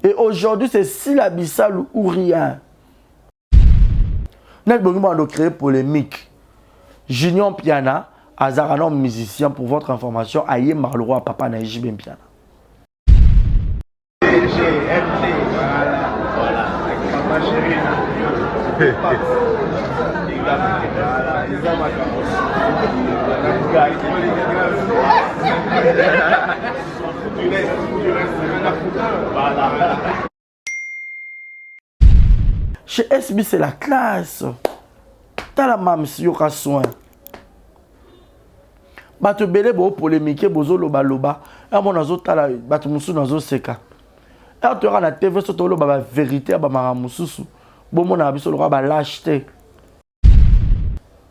Et aujourd'hui, c'est Silabissal ou rien. Nous avons créé polémique. Junior Piana, Azaranon musicien, pour votre information, Aïe Marloro, Papa Naïji Ben Piana. Chez SB, c'est la classe. T'as la mam si yoka soin. Bato belé bo polémique bozo loba loba. Et mon azo tala bato musu nazo seka. Et tu auras la TV sur ton loba vérité ba maramususu. Bon mon abiso le ba lâcheté.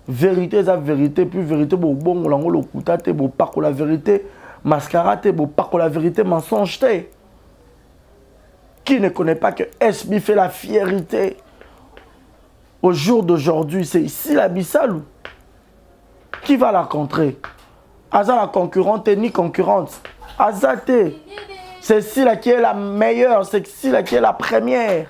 Vérité za vérité puis vérité bo bon lango lo kutate bo pas la vérité mascarate bo pas la vérité mensonge té. Qui ne connaît pas que SB fait la fierté? Au jour d'aujourd'hui, c'est Silabissal qui va la contrer. Aza la concurrente ni concurrente. Azate, c'est Sila qui est la meilleure, c'est Sila qui est la première.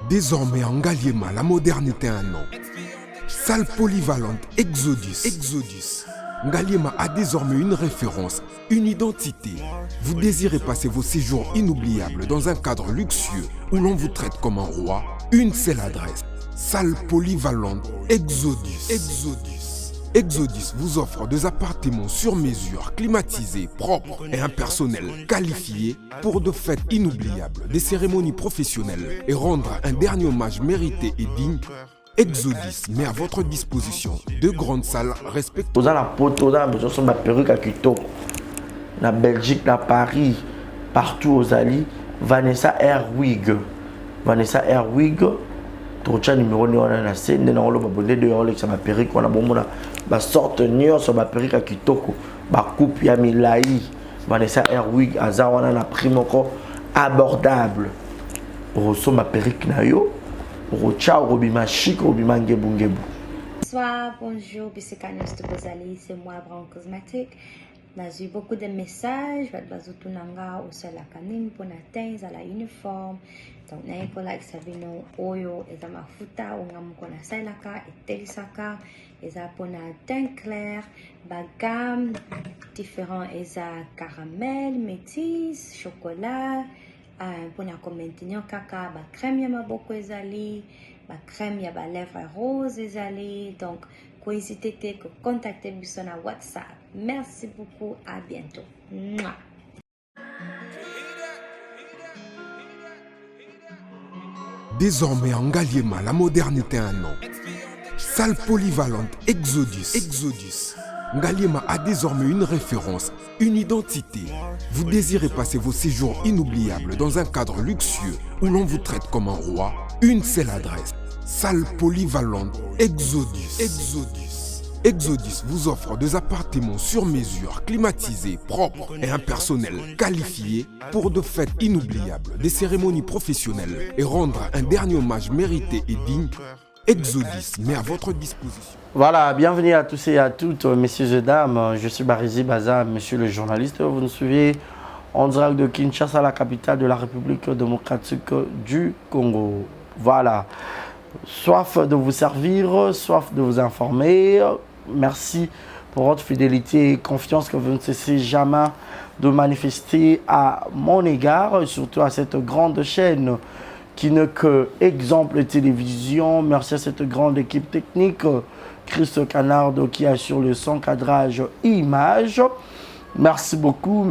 Désormais en Ngaliema, la modernité a un nom. Salle polyvalente Exodus. Ngaliema a désormais une référence, une identité. Vous désirez passer vos séjours inoubliables dans un cadre luxueux où l'on vous traite comme un roi? Une seule adresse. Salle polyvalente Exodus vous offre des appartements sur mesure, climatisés, propres et un personnel qualifié pour de fêtes inoubliables, des cérémonies professionnelles et rendre un dernier hommage mérité et digne. Exodus met à votre disposition deux grandes salles respectueuses. Vous avez la poteau, vous avez la perruque à Kitoko, la Belgique, la Paris, partout aux alliés. Vanessa Airwig. Trocha numéro 9 on a scène dans le babonde de Rolex ma perruque on a bon ba sorte nior sur ma perruque à Kitoko ba coupe ya milai Vanessa Airwig aza on a la prime encore abordable roso ma perruque na yo rocha robima chic robima ngebu ngebu. Bonsoir, bonjour, Bissekanos de Bozali, c'est moi Brown Cosmétique. J'ai eu beaucoup de messages, Bazutunanga au sol la canine pour atteindre à la uniforme. Donc, n'a pas like Sabino Oyo et à ma futa, on a mon kona sailaka et telisaka, et à pona teint clair, bagam, différents, et à caramel, métis, chocolat, pona comme maintenant caca, ba crème yama beaucoup ezali, ba crème yaba lèvres rose ezali, donc, n'hésitez pas à contacter sur WhatsApp. Merci beaucoup, à bientôt. Mouah. Désormais en Ngaliema, la modernité a un nom. Salle polyvalente Exodus. Ngaliema a désormais une référence, une identité. Vous désirez passer vos séjours inoubliables dans un cadre luxueux où l'on vous traite comme un roi? Une seule adresse. Salle polyvalente Exodus vous offre des appartements sur mesure, climatisés, propres et un personnel qualifié pour de fêtes inoubliables, des cérémonies professionnelles et rendre un dernier hommage mérité et digne. Exodus met à votre disposition. Voilà, bienvenue à tous et à toutes, messieurs et dames. Je suis Barizi Baza, monsieur le journaliste. Vous nous suivez en direct de Kinshasa, la capitale de la République démocratique du Congo. Voilà. Soif de vous servir, soif de vous informer. Merci pour votre fidélité et confiance que vous ne cessez jamais de manifester à mon égard, et surtout à cette grande chaîne qui n'est que exemple de télévision. Merci à cette grande équipe technique, Christ Canardo qui assure le son, cadrage, image. Merci beaucoup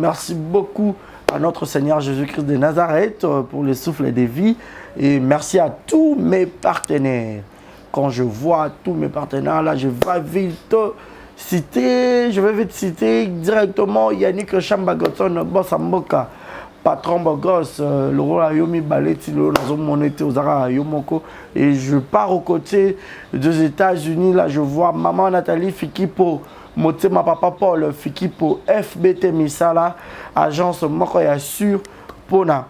à notre Seigneur Jésus-Christ de Nazareth pour le souffle de vie. Et merci à tous mes partenaires. Quand je vois tous mes partenaires, là, je vais vite citer directement Yannick Chambagotson, Boss Amboka, Patron Bogos, le roi Yomi Baleti, le Nazo Monete, Ozara Yomoko. Et je pars aux côtés des États-Unis. Là, je vois Maman Nathalie Fikipo, Motema Papa Paul Fikipo, FBT Misala, agence Mokoya sur Pona.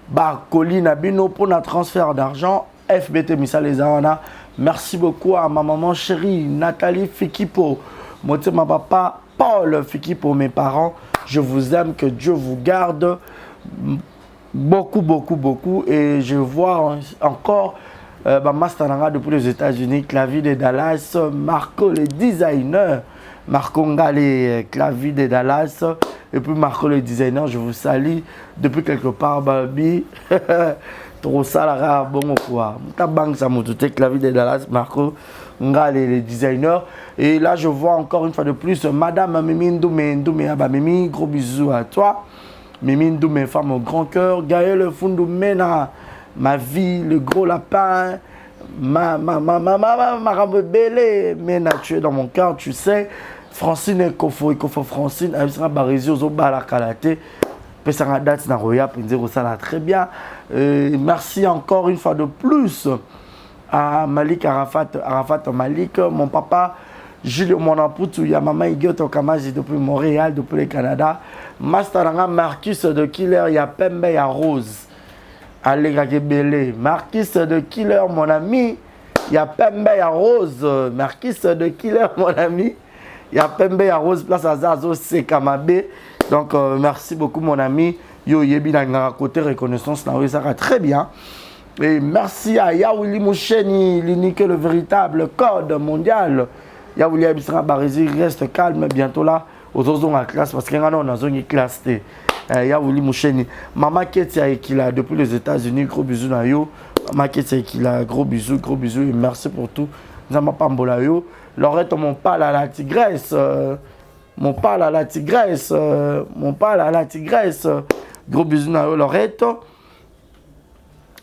Bakoli Nabino pour notre transfert d'argent. FBT Misalezana. Merci beaucoup à ma maman chérie Nathalie Fikipo. Moi, ma papa Paul Fikipo, mes parents. Je vous aime, que Dieu vous garde beaucoup, beaucoup, beaucoup. Et je vois encore Mastananga depuis les États-Unis, Clavier de Dallas, Marco le designer, Marco Ngale, Clavier de Dallas, et puis Marco le designer, je vous salue depuis quelque part, Babi. Trop salara, bon quoi. Ta banque, ça m'a tout Clavier de Dallas, Marco Ngale, le designer. Et là, je vois encore une fois de plus, Madame Mimi Ndoumé, Mimi, gros bisous à toi. Mimi Ndoumé, femme au grand cœur, Gaël Fundoumena. Ma vie, le gros lapin, ma belle, mais tu es dans mon cœur, tu sais. Francine et Kofo Francine, elle sera barisée aux Obala Kalate. Pesanga date na roya, Pinzero ça très bien. Merci encore une fois de plus à Malik Arafat Malik, mon papa, Julio Monapoutou, ya maman Igioto Kamaji depuis Montréal, depuis le Canada. Masteranga Marcus de Killer, ya Pembe, ya Rose. Allez, Marquis de Killer, mon ami. Il y a Pembe, il y a Rose. Marquis de Killer, mon ami. Il y a Pembe, il y a Rose, place à Zazo, c'est Kamabé. Donc, merci beaucoup, mon ami. Yo, yebi na côté reconnaissance, ça va très bien. Et merci à Yaouli Moucheni, l'unique, le véritable code mondial. Yaouli Abisra Barizi, reste calme, bientôt là. Aux autres, dans la classe, parce qu'il y a une zone classe. Yaouli Moucheni. Maman Ketia qui là depuis les États-Unis, gros bisous na yo. Maman Ketia qui là, gros bisous et merci pour tout. Zama Pambola yo. Lorette, mon pal à la tigresse. Mon pal à la tigresse. Mon pal à la tigresse. Gros bisous na yo, Lorette.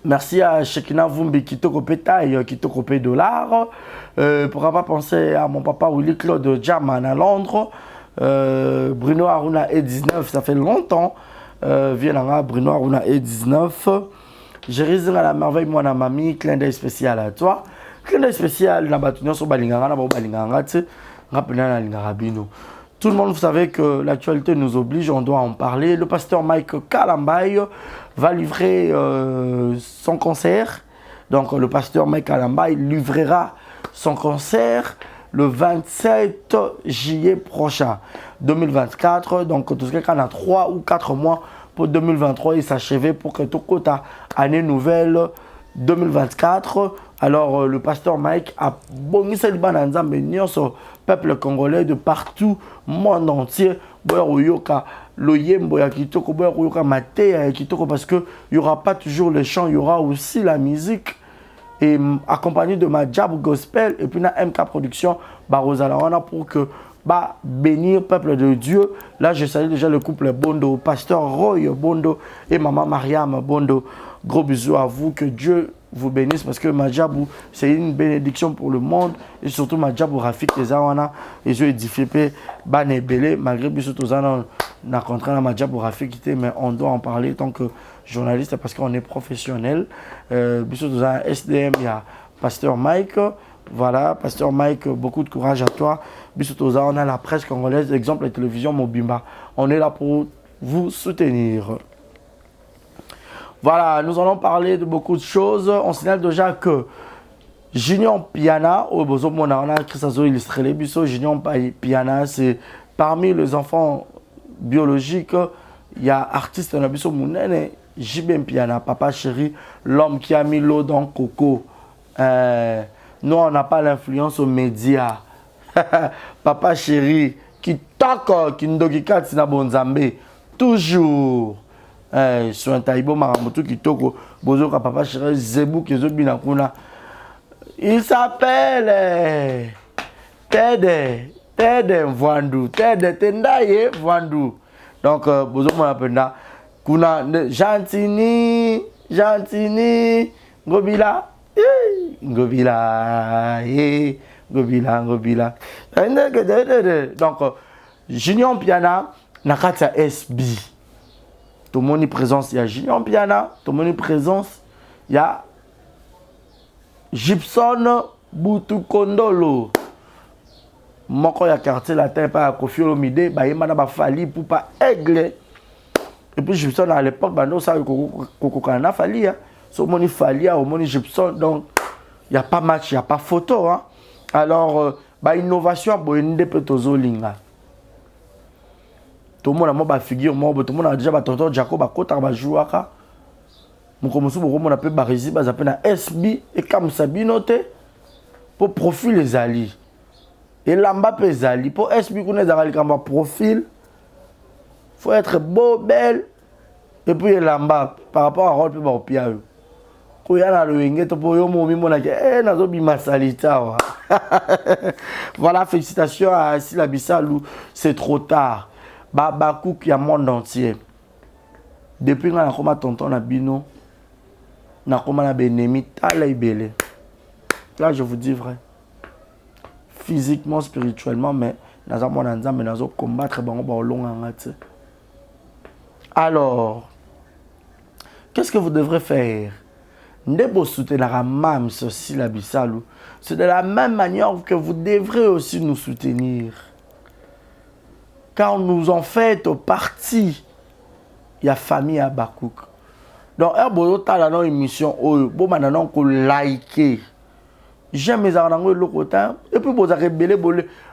Merci à Shekina Vumbi qui toko pétaille, qui toko $. Pourquoi pas penser à mon papa Willy Claude Jaman à Londres. Bruno Aruna E19, ça fait longtemps. Viens Bruno Aruna E19. J'ai réalisé à la merveille, moi, ma mamie. Clin d'œil spécial à toi. Clin d'œil spécial, la bâtonnière sur Balingara, tout le monde, vous savez que l'actualité nous oblige, on doit en parler. Le pasteur Mike Kalambay va livrer son concert. Donc, le pasteur Mike Kalambay livrera son concert le 27 juillet prochain, 2024. Donc, tout ce qu'on a 3 ou 4 mois pour 2023 et s'achever pour que tout quota année nouvelle 2024. Alors, le pasteur Mike a boni selibananza bénir sur peuple congolais de partout, monde entier. Parce qu'il n'y aura pas toujours le chant, il y aura aussi la musique. Et accompagné de ma Jab Gospel et puis na MK Production Barozalawana pour que bénir peuple de Dieu. Là, je salue déjà le couple Bondo, pasteur Roy Bondo et maman Mariam Bondo. Gros bisous à vous, que Dieu vous bénisse parce que Majabou, c'est une bénédiction pour le monde et surtout Majabou Rafik Tezawana et je édifié Bané Belé malgré bisous Tozana na contrat Majabou Rafik mais on doit en parler tant que journaliste parce qu'on est professionnel. Bisous Tozana SDM, il y a pasteur Mike. Voilà, pasteur Mike, beaucoup de courage à toi. Bisous Tozana, on a la presse congolaise, exemple la télévision Mobimba. On est là pour vous soutenir. Voilà, nous allons parler de beaucoup de choses. On signale déjà que Junior Piana, on a illustré les bisous. Junior Piana, c'est parmi les enfants biologiques, il y a artiste dans bisou Mounene, JBM Piana, papa chéri, l'homme qui a mis l'eau dans Coco. Nous, on n'a pas l'influence aux médias. Papa chéri, qui toque, qui ndogikat sinabonzambe, toujours. Sur un taïbo maramoto qui toko bozoka papa chéri Zebou qui zobina kuna. Il s'appelle Tede Vandu, Tede Tendaye Vandu. Donc bozoka m'appelle kuna Gentini Gobila Gobila. Donc Junior Piana nakata SB. Tout le monde présence, il y a Junior Piana, tout le monde présence, il y a Gibson Boutoukondolo. Moko ya quartier latin pa Kofi Olomide, ba yemana ba fali pour pas aigle. Et puis Gibson à l'époque, bah, non, ça, Kokokana Fali, hein. So, moni Fali, au moni Gibson, donc, il n'y a pas match, il n'y a pas photo, hein. Alors, bah, innovation, bon, il n'y a pas de zolinga. Tout le monde a ma figure, tout le monde a déjà tonton Jacob, Kota, jouaka. Mon commençou, on appelle Barizi, bah, appelle na SB, et comme Sabinote, pour profil les alliés. Et lamba les alliés, pour SB, qu'on est dans profil. Faut être beau, belle, et puis lamba, par rapport à rôle, puis au piano. Quand il y a le wenge, tu peux y aller, nazo bima salita. Voilà, félicitations à Sila Bissalou, c'est trop tard. Babakou qui a le monde entier. Depuis que je suis tonton Nabino, je suis Benemi, là je vous dis vrai. Physiquement, spirituellement, mais nous allons combattre. Alors, qu'est-ce que vous devrez faire? C'est de la même manière que vous devrez aussi nous soutenir. Car nous en fait partie. Il y a famille à Bakouk. Donc, il y a une émission où vous avez liké. J'aime les arnaques de l'autre. Et puis, vous avez rebellé.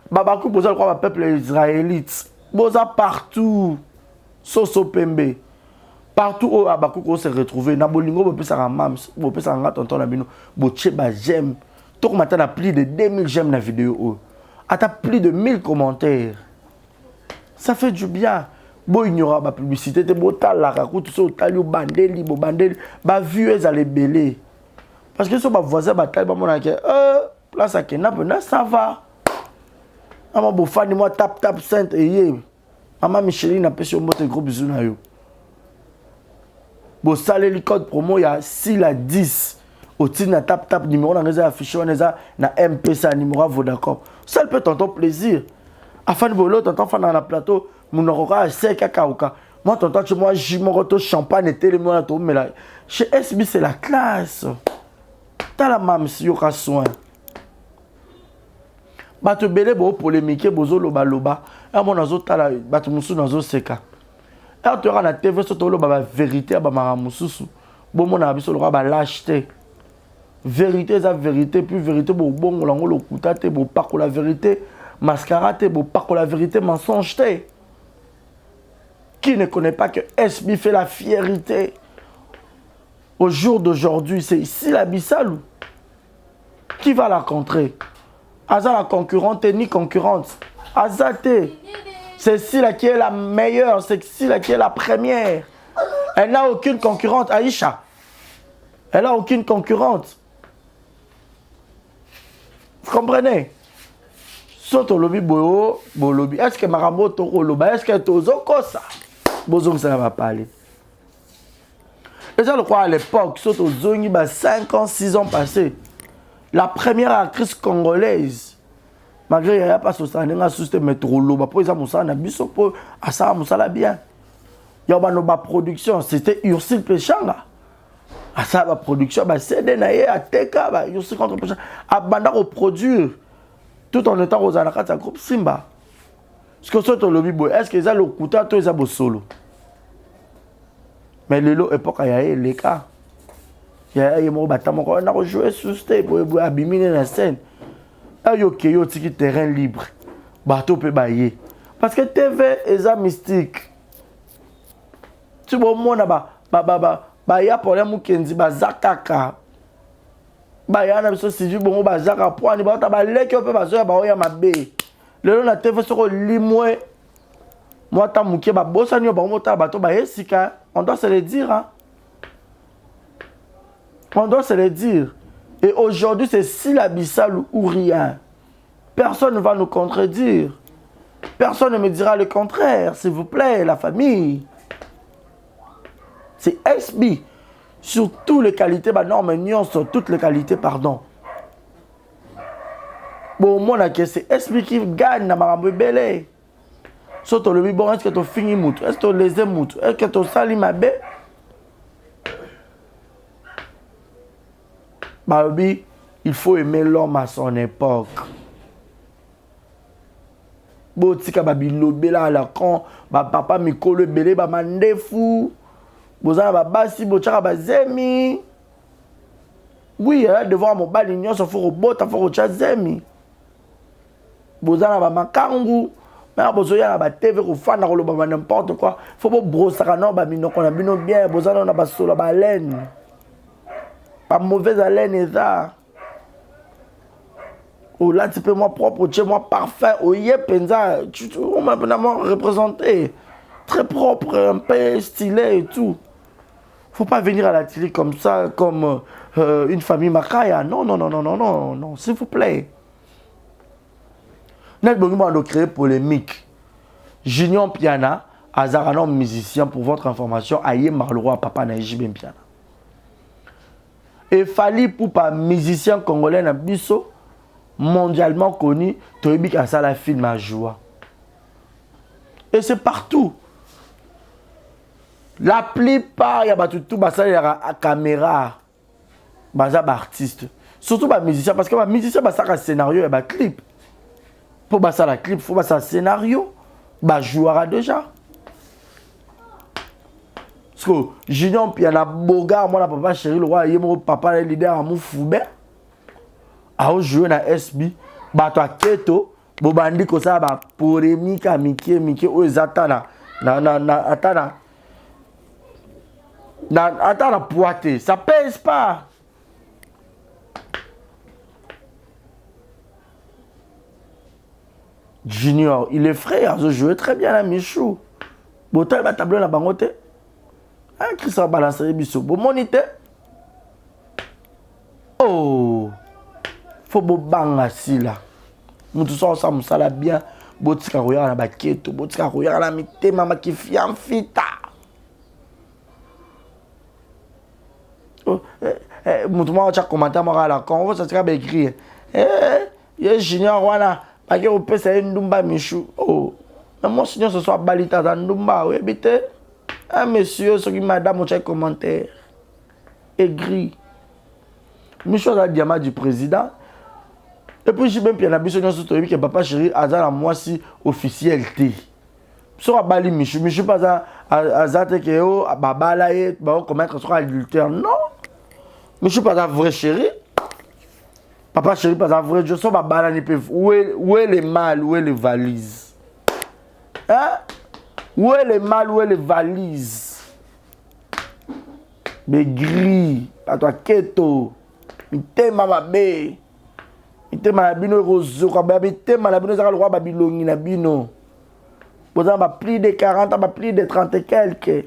Bakouk, vous avez le peuple israélite. Vous avez partout. Soso Pembe. Partout où Abakouk se retrouve, na bolingo vous pouvez mams, vous pouvez s'en tonton na bino, vous cheba j'aime. Tout matin a plus de 2000 j'aime la vidéo. A plus de 1000 commentaires. Ça fait du bien. Bon il y aura la publicité, te botal la raconte tout ça au talio bandeli, bo bandeli, ba vieux à les belé. Parce que sur ma voisin bataille ba mon que là ça kena ça va. Ama bo fan moi tap sainte et Maman Micheline a pêché au mot gros bisous na yo. Bon, ça le code promo, il y a 6 à 10. Au titre na tap numéro, on a affiché, on a na MPSA numéro Vodacom. Ça peut t'entendre plaisir. Afin de voler, t'entends faire dans la plateau, mon aura sec à Kaouka. Moi, t'entends chez moi, j'ai mon retour champagne et télé, moi, mais là, chez SB, c'est la classe. T'as la mam si y'aura soin. Bah, te belé, bon, polémique, bozo, loba. Et mon azo, t'as la, bah, tu moussou, nazo, seka. Et tu auras la TV, surtout la vérité, bah, maramoussou. Bon, mon avis, sur le roi, bah, lâcheté. Vérité, c'est la vérité, puis vérité, bon, on l'a le coutate, bon, pas pour la vérité, mascarate, bon, pas pour la vérité, mensonge. Qui ne connaît pas que SB fait la fierté au jour d'aujourd'hui, c'est ici la Bissalou. Qui va la contrer? Aza la concurrente ni concurrente. Azate. C'est Sila qui est la meilleure, c'est Sila qui est la première. Elle n'a aucune concurrente, Aïcha. Elle n'a aucune concurrente. Vous comprenez? Soto lobi boyo, bolobi. Est-ce que Marambo toko loba? Est-ce que tozo kosa? Bozong ça va parler. Et ça, je crois à l'époque, Soto zongi, 5 ans, 6 ans passés. La première actrice congolaise. Malgré qu'il n'y a pas de souci, mais trop lourd. Pour exemple, ça a bien. Il y a une production, c'était Ursule Péchanga. À ça, la production, c'est des naïs à Teka, Ursule contre Péchanga. À Banda produire tout en étant aux anakas de groupe Simba. Est-ce que c'est le lobby, est-ce que ça le couteau, tout ça solo? Mais l'époque, il y a les cas. Il y a des bâtiments qu'on a joué sur stage pour abîmer la scène. Il y a un terrain libre. Bateau peut bailler. Parce que TV est un mystique. Tu vois, moi, il y a pour les gens qui disent Zakaka. Il y a un peu de bon, Zakaka. Pour les gens qui ont fait ma baie. Le long de la TV, sur le limoué. Moi, ta mouké, bossa ni bateau, on doit se le dire. Hein? On doit se le dire. Et aujourd'hui, c'est Sila Bissalou ou rien. Personne ne va nous contredire. Personne ne me dira le contraire, s'il vous plaît, la famille. C'est SB. Sur toutes les qualités, non, mais non, sur toutes les qualités, pardon. Bon, moi, c'est SB qui gagne dans ma belle. Surtout le bon, est-ce que tu finis moutou? Est-ce que tu les aimes moutou? Est-ce que tu salis ma belle? Babi, il faut aimer l'homme à son époque. botika babilobela à la con papa mikolo belé ba mandefu bozana ba basi bochaka bazemi oui devant mon bal nyonso faut robota faut chazemi bozana ba makangu mais bozoya na ba TV ko fana ko loba n'importe quoi faut pas brosser non ba minoko na bino bien bozana na ba solo ba laine pas mauvaise haleine et ça. Oh là tu peux moi propre, chez moi parfait, oh yé penza, on m'a vraiment représenté, très propre, un peu stylé et tout. Faut pas venir à la télé comme ça, comme une famille Makaya. Non, non, non, non, non, non, non, s'il vous plaît. Net bonnement de créer polémique. Junior Piana, Azaranon musicien pour votre information, Aye Marloro Papa Naïji Ben Piana. Et Fali pour pas musicien congolais na biso mondialement connu, Toyibik a ça la film à joie. Et c'est partout. La plupart, il y a tout la caméra, baza artiste. Surtout les musiciens, parce que les musiciens, ça un scénario et un clip. Pour ça la clip, il faut un scénario, jouera déjà. Parce que Junior, puis il y a Boga, moi, papa chéri, le roi, il y a mon papa, le leader à mon foubé. A joué na SB, bato a keto, bobandi ko sa ba polémique à Mickey o ezatana atana poité, ça pèse pas. Junior, il est frère, je jouais très bien à Michou. Botal ba tableau na bangote. Ah, Christian balancer biso, bo monité. Oh. Faut banga si là. Nous tous ensemble ça la bien. Botika roya na baketo, botika roya na mité mama qui fiam fita. Oh, mutu ma cha commentaire moi la con, ça sera écrit. Ye Junior wana, pas que au pesa ndumba michou. Oh. Mais moi sinon ce soit balita dans ndumba, oui bité. Ah monsieur, ce qui madame au commentaire. Écrit. Michou a diamant du président. Et puis j'ai même bien la mission sur que papa chéri a dans moi si officialité. Sur bali Michou pas azate que o babala et ba commettre sur adultère non. Michou pas un vrai chéri. Papa chéri pas un vrai je sens babala ni peut où est les mal où est les valises. Hein? Où est les mal où est les valises? Mais gris, pas toi keto. Mité mama bé. Mité malabino rozo kwa mité malabino zaka le roi babilongi na bino. Vous avez plus de 40 ans, plus de 30 et quelques.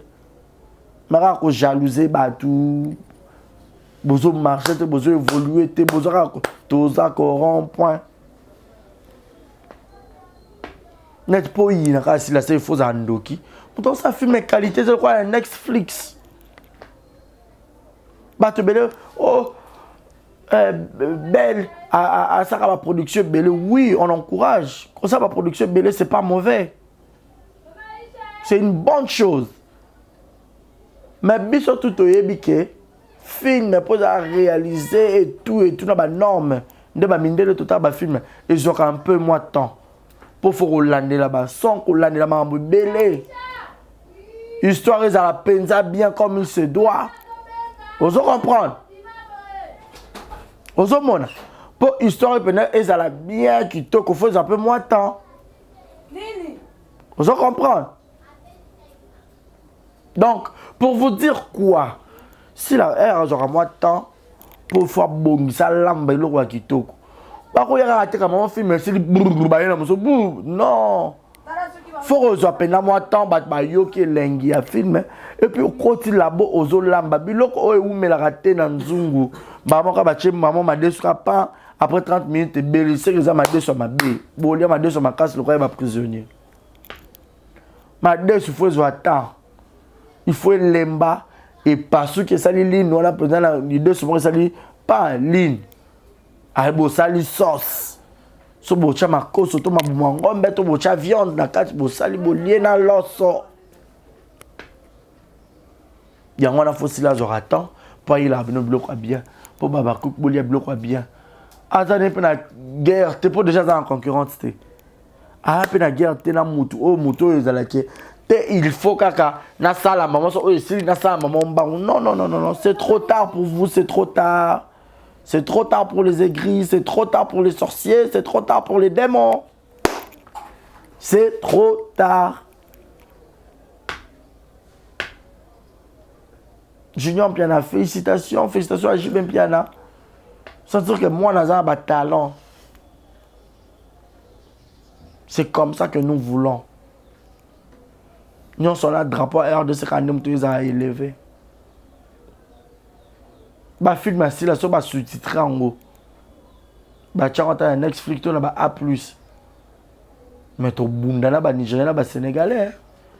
Mara ko jalouser batou. Vous avez marché, vous avez évolué, vous avez corrompu point. Net pas y na si la c'est faux andoki. Pourtant ça filme qualité c'est quoi un Netflix. Batou belle oh belle à ça la production belle oui on encourage. Comme ça la production belle c'est pas mauvais. C'est une bonne chose. Mais biso tout oyebike film pose à réaliser et tout dans la norme de ba mindele tout ba film ils ont un peu moins de temps pour faire Hollande là-bas sans Hollande là mambo belé. Histoire ils la penza bien comme il se doit. Vous comprendre? Vous comprenez? Pour histoire ils la bien qui te qu'on fait un peu moins de temps. Vous comprendre? Donc, pour vous dire quoi, si la R aura moins de temps pour faire bon, ça lambe le roi qui toque. Par contre, il y a un moment film, c'est non. Faut que à peine moins de temps, bah yo qui lengi à film et puis on continue là-bas aux lamba. Biloko o ou me la raté dans Zungu. Maman ka bache maman m'a déçu pas après 30 minutes belle c'est que ça m'a déçu ma bé. Bolia m'a déçu ma casse le roi va prisonnier. M'a déçu faut attendre. Il faut lemba et parce que ça les lignes on a besoin les deux souvent ça li pas ligne. Ay bo sali sauce. So bocha makoso to mabumangombe to bocha viande na kati bo sali bo lié na loso. Yango na fosila zo ratan pour il a bino bloc bien pour baba cook bo lié bloc bien. Azane pe na guerre t'es pas déjà en concurrence t'es. Ah, pe na guerre te na mutu o mutu ezalaki. Il faut kaka na sala maman so ici na sala maman bango. Non non non non non, c'est trop tard pour vous, c'est trop tard. C'est trop tard pour les aigris, c'est trop tard pour les sorciers, c'est trop tard pour les démons. C'est trop tard. Junior Piana, félicitations, félicitations à Jibin Piana. Sentir que moi, j'ai un talent. C'est comme ça que nous voulons. Nous sommes là, drapeau RDC quand nous sommes élevés. Bah, film ici, là, ça sous-titré en haut. Bah, tu as un Netflix, tu as A+. Mais tu as Bundana, bah, Nigérien, bah, Sénégalais.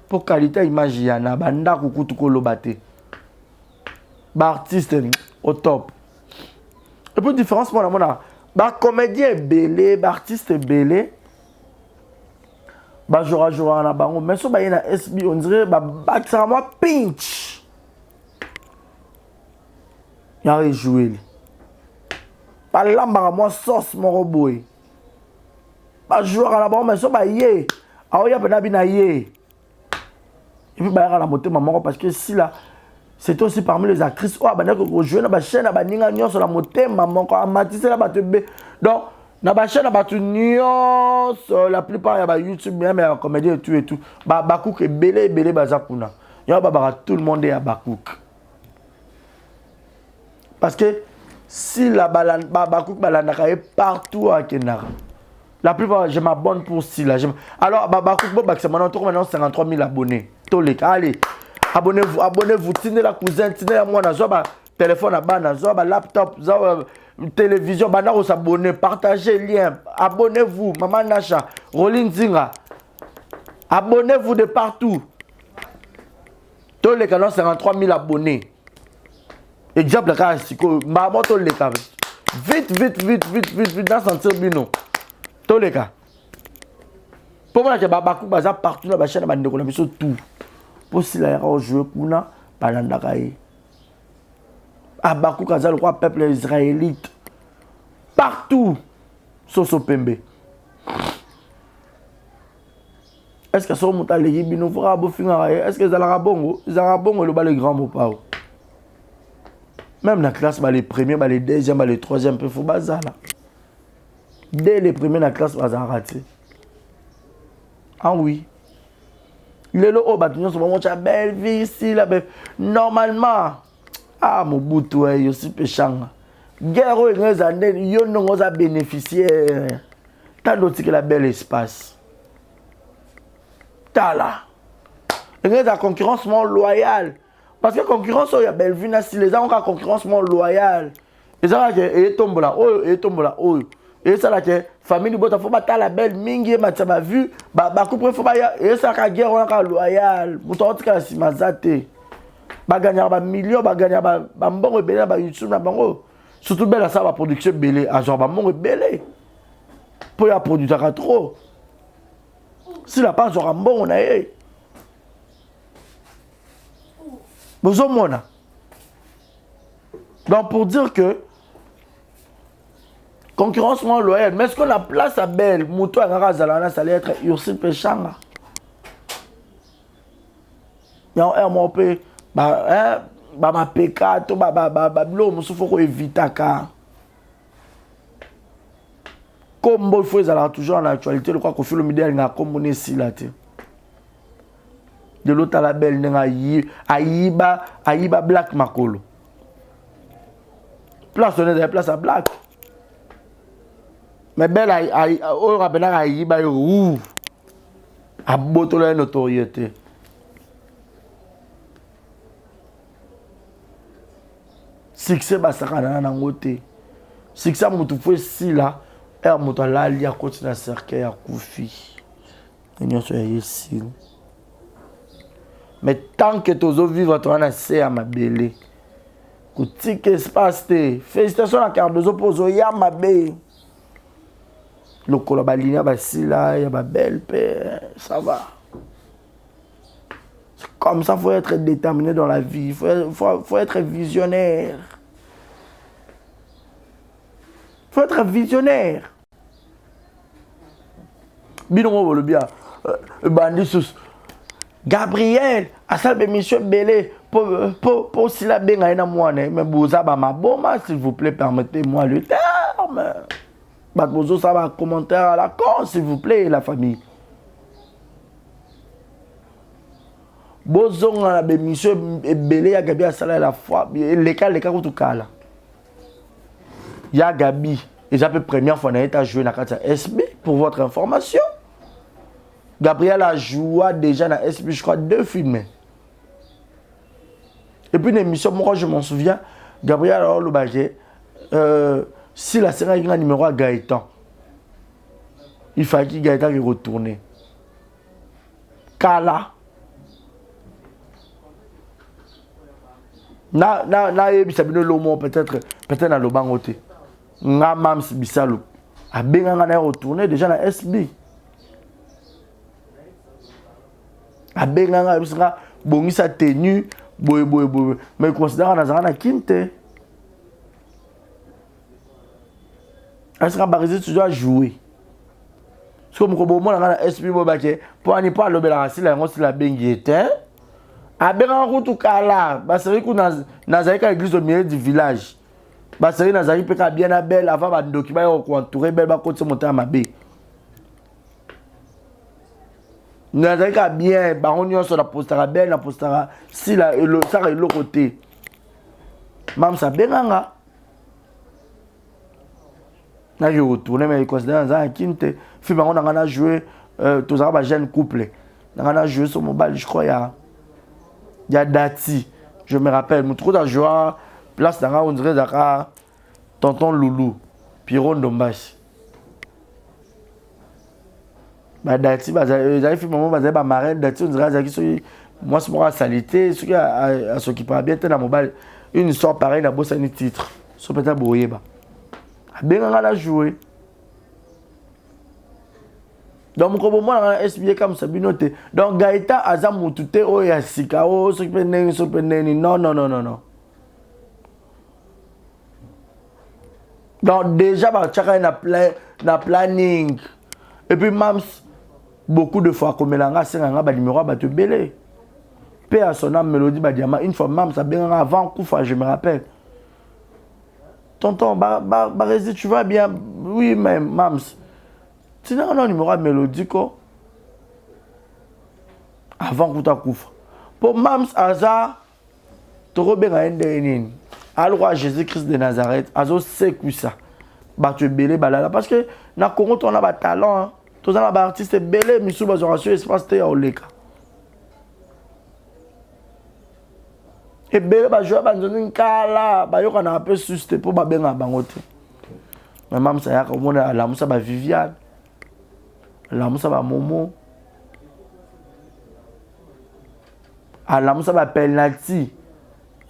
Pour qualité, image, il y en a. Bah, nda kuku tuko lobate. Bah, artiste, au top. Et puis, différence, moi, là, bah, comédien belé, bah, artiste belé. Bah, j'aurai un bango. Mais ça, bah, il y a un SB, on dirait, bah, ça moi, pinch. Il y a un joué. Bah, là, bah, moi, sauce, mon robot. Bah, joueur à la bango, mais ça, bah, yé. Ah, il y a un bien yé. Et puis, bah, il y a la montée, maman, parce que si là, c'était aussi parmi les actrices. Oh, bah, on joué dans la chaîne, bah, ninga, sur la montée, maman, quand on m'a dit, c'est là, bah, tu bé. Donc, dans la chaîne, bah, tu la plupart, il y a YouTube, même, il y a comédie et tout et tout. Bah, Bakouk est belé, bah, Zakuna. Il y a bah, tout le monde est à Bakouk. Parce que si la Bakouk, Balandaka est partout à Kenara. La plupart, je m'abonne pour si là. Alors, Bakouk, c'est maintenant 53 000 abonnés. Allez, abonnez-vous, tenez la cousine, tenez la moi, téléphone à bas, laptop, télévision, banaro s'abonner, partagez le lien, abonnez-vous, Maman Nacha, Rolling Zinga, abonnez-vous de partout. Tous les canaux 53 000 abonnés. Exemple, maman, tous les cas. Vite, dans sentir bino. Tous les cas. Pour moi, je vais partout dans la chaîne, je vais tout. Pour si la joué kuna, balandakaye. Abakou Kaza, le roi peuple israélite. Partout. Soso Pembe. Est-ce que ça monte à l'équipe, nous fera beau finir? Est-ce que ça bongo? Ils ont bongo le bas les grands mots pas. Même dans la classe, les premiers, les deuxièmes, les troisièmes, il faut bazar là. Dès les premiers dans la classe, ils ont raté. Ah oui. Il est là, oh, tu as une belle vie ici, là, normalement. Ah, mon bout, je suis péchant. Guerre, il y a bénéficié. T'as d'autres que la belle espace. T'as là. Il y a la concurrence loyale. Parce que la concurrence, il y a belle vie, les gens ont la concurrence loyale. Et ça, il tombe là, oh. Et ça, la famille, il faut battre la belle mingi, tu as vu, il faut et ça, la guerre, on a loyale. Pour toi, tu as si mazate. Gagner des millions, gagner des bon rebelle, YouTube, surtout belle ça va production belé, à genre bon rebelle. Pour y produire trop. Si la pas genre bon on a besoin mona. Donc pour dire que concurrence moins loyale, mais est-ce qu'on a place à belle, mouton à Garazalana, ça allait être Ursil Péchanga. Il y a un mot peu. Ma pekato l'homme il faut éviter car comme il faut toujours en actualité le quoi qu'on fait le média il a comme on est si là de l'autre à la belle n'a aïba black makolo place on est dans place à black mais belle on rappelle aïba ou à boto la notoriété. Succès basakana na ngote. Succès mutu fo si là, et mutu la li a continuer à cercle ya kufi. Nyo so ici. Mais tant que tozo vivre toi na c'est à ma belé. Ko tique espace te. Félicitations à Cardozo pozo ya mabe. Le kolobalia ba si là, ya ba belle père, ça va. Comme ça, il faut être déterminé dans la vie. Il faut être visionnaire. Il faut être visionnaire. Bino le bien. Bandi sous. Gabriel, à ça monsieur belé pour si la benga na moine mais boza ba ma boma s'il vous plaît permettez-moi le terme. Bat bozo ça va commentaire à la con s'il vous plaît la famille. Bozo ngala be monsieur belé ya Gabi à sala la fois les cas tout kala. Ya Gabi et ça peut première fois na été joué na kata SB pour votre information. Gabriel a joué déjà dans SB, je crois, 2 films. Et puis, une émission, moi, je m'en souviens, Gabriel a le baguette. Si la série a un numéro à Gaëtan, il fallait que Gaëtan retourne. Kala. Peut-être dans le banc. Nga Mams Bissalo. A bien retourné déjà dans SB. A benganga bisanga bongisa tenue boy mais considère na kinte est-ce que Barizé tu dois jouer so mo ko bo mona na SP bo bake pour ani pas lobela si la ngosi la bengiete a benganga kutu kala baseri ku na zaika église au milieu du village baseri na zaki peka bien na belle avant ba ndoki ba ko entourer belle ba côté monter à mabe. Nous avons bien, on sur la postara belle, la postara si la ça est l'autre côté. Mam ça benanga. Na je retourne mais considère dans un quinte, film on a joué tous ça jeune couple. On a joué sur mobile, je crois il y a Dati. Je me rappelle, mon trop de joie place dans on dirait Dakar tonton Loulou, Piron Dombashi. Bah Dati j'avais fait moment bah marraine Dati on dirait que moi c'est pour la salité ce qui a s'occuper bien dans mobile une histoire pareille la bosse un titre so peut-être brouillé bah bien on a joué donc comme moi on a expliqué comme ça binoté donc Gaëtan azam mutute o ya sika o so peneni non donc déjà bah chacun na planning et puis Mams beaucoup de fois comme l'anga c'est un ba numéro ba te belé paix à son âme mélodie ba diamant une fois Mams ça bien avant Koufa je me rappelle tonton Barési tu vas bien oui mais Mams tu n'as un numéro mélodie quoi avant Koufa pour Mams Aza trop bien ndeni alors Jésus-Christ de Nazareth azo c'est ça ba te belé balala parce que na Congo on a ba talent hein. Tous les artistes belé misou bazoration espace te ya oleka et belé ba jouer ba nzoni kala ba yoka na peu susté pour ba benga bango te mais Mam ça ya ko mona la musa ba Viviane la musa ba Momo la musa ba penalty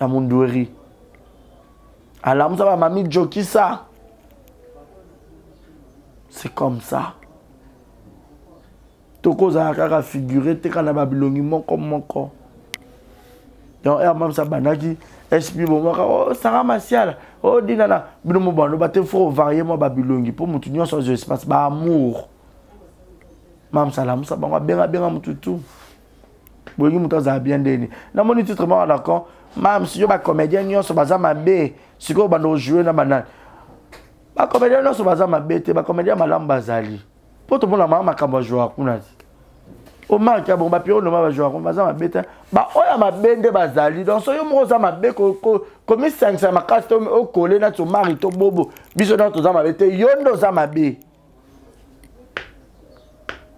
ya Mundweri la musa ba Mami Jokisa c'est comme ça. Toko za kaka figurer te kana babilongi moko donc Mam ça banaki esprit bon oh Sarah Martial oh dinana bino mo bando ba te faut varier mo babilongi pour mutu nyonso zo espace ba amour Mam ça la musa bango benga mututu boyi mutu za bien deni na moni titre mo d'accord Mam si yo ba comédien nyonso baza mabe siko bando jouer na banana ba comédien nyonso baza mabe te ba comédien malamu bazali pour tout le monde ma makambo joueur kuna au marque bon ba piro no ma joueur on baza mabeta ba oya mabende bazali donc so yo mo za mabe ko comme 500 makasta o collé na to mari to bobo biso na to za mabete yondo za mabe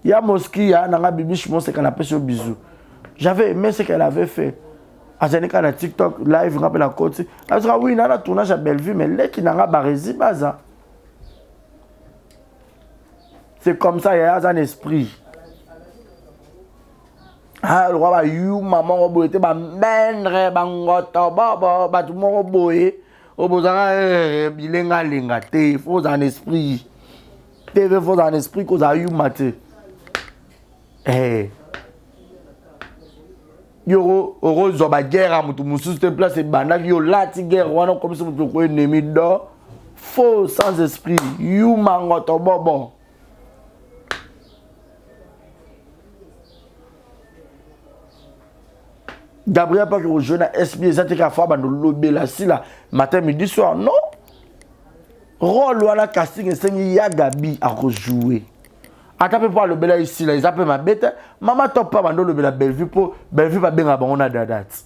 ya moski ya na bibi chimon c'est qu'on appelle sur bisou j'avais aimé ce qu'elle avait fait à Zenika na TikTok live rappelle la côte elle dit oui na tournage à Bellevue mais les qui n'a Barési baza c'est comme ça il y a un esprit ah le roi ba you maman obo était ba mendre ba ngoto ba tout mon boye obozanga bilenga te faut un esprit TV faut un esprit cause a you maté yo oro ba guerre mutu musu te place bana yo lati guerre wana comme ça mutu ko ennemi do faux sans esprit you mangoto bobo Gabriel pas que au jeune SB exactement qu'à fois dans lobby là si là matin midi soir non. Rôle ou la casting et c'est ya Gabi à rejouer. Attends pas le bela ici là ils appellent ma bête. Maman top pas dans le bela Bellevue pour Bellevue pas bien on a date.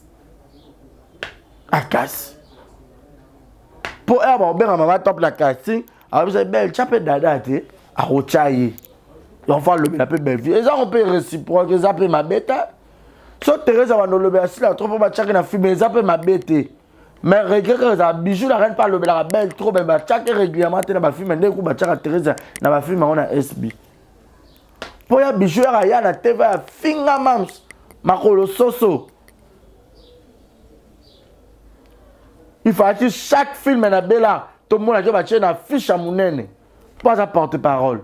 À casse. Pour elle bon bien maman top la casting. Alors vous avez belle chapé date à rochailler. On va le bela peu Bellevue. Et ça on peut réciproque ils appellent ma bête. So Thérèse va nous le bela si là trop pas chaque na film ils appellent ma bête. Mais regarde ça bijou la reine pas le bela belle trop ben ba chaque régulièrement na ba film ndé ku ba chaque Thérèse na ba film on a SB. Pour ya bijou ya na TV ya finga mams makolo soso. Il faut que chaque film na bela tout le monde a déjà na fiche à monene. Pas à porte-parole.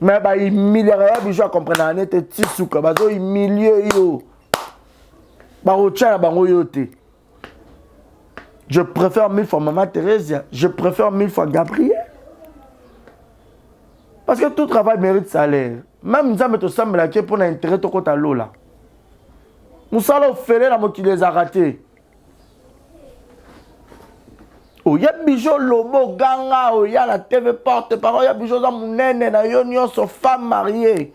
Mais bah il milliard bijou à comprendre en était tisuka bazo il milieu yo. Ba rocha bango yote. Je préfère 1000 fois Maman Thérèse, je préfère 1000 fois Gabriel. Parce que tout travail mérite salaire. Même si nous sommes là pour l'intérêt de côté l'eau là. Nous sommes fait là qui les a ratés. Oh, il y a bijou lobo ganga, oh, il y a la TV porte-parole, il y a bijou dans mon nene, na yon sur femme mariée.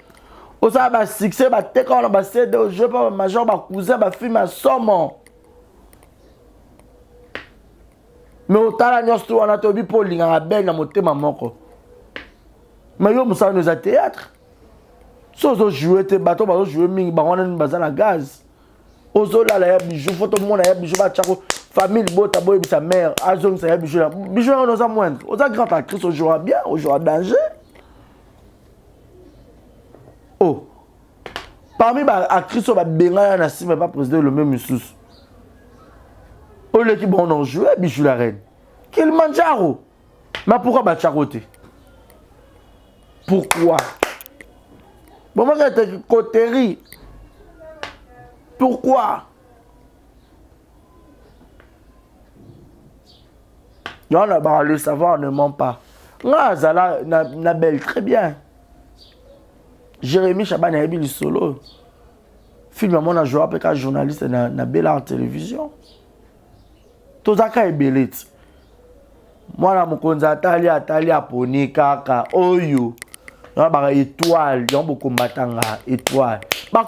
Oh, ça va succès, va te quand on va céder au jeu, pas major, ma cousin, ma fille, ma somme. Mais autant la nuit, on a tobi pour l'inga belle, na moté maman. Mais yo, ça nous a théâtre. Si on joue, tes bateaux, on joue, on a une base à gaz. Ozo là, la bijou, faut tout le monde, la bijou, famille, bota, boy, sa mère, azon, ça y a bijou là. Bijou, on a moindre. On a grand actrice, on jouera bien, on jouera danger. Oh. Parmi les actrices, on va bien, on va pas présider le même sous. Oh, l'équipe, on a joué, bijou la reine. Qu'il manjaro. Mais pourquoi bacharoté? Pourquoi? Bon, moi, j'ai coterie. Pourquoi? Non, le savoir ne ment pas. Non, Zala, na belle, très bien. Jérémy Chaban a eu solo. Film, on a joué avec un journaliste na belle en télévision. Tout ça, c'est belle. Moi, je suis Atali, Aponi, Kaka, Oyo. Il y a des étoiles, il y a beaucoup de combattants, étoiles. Il y a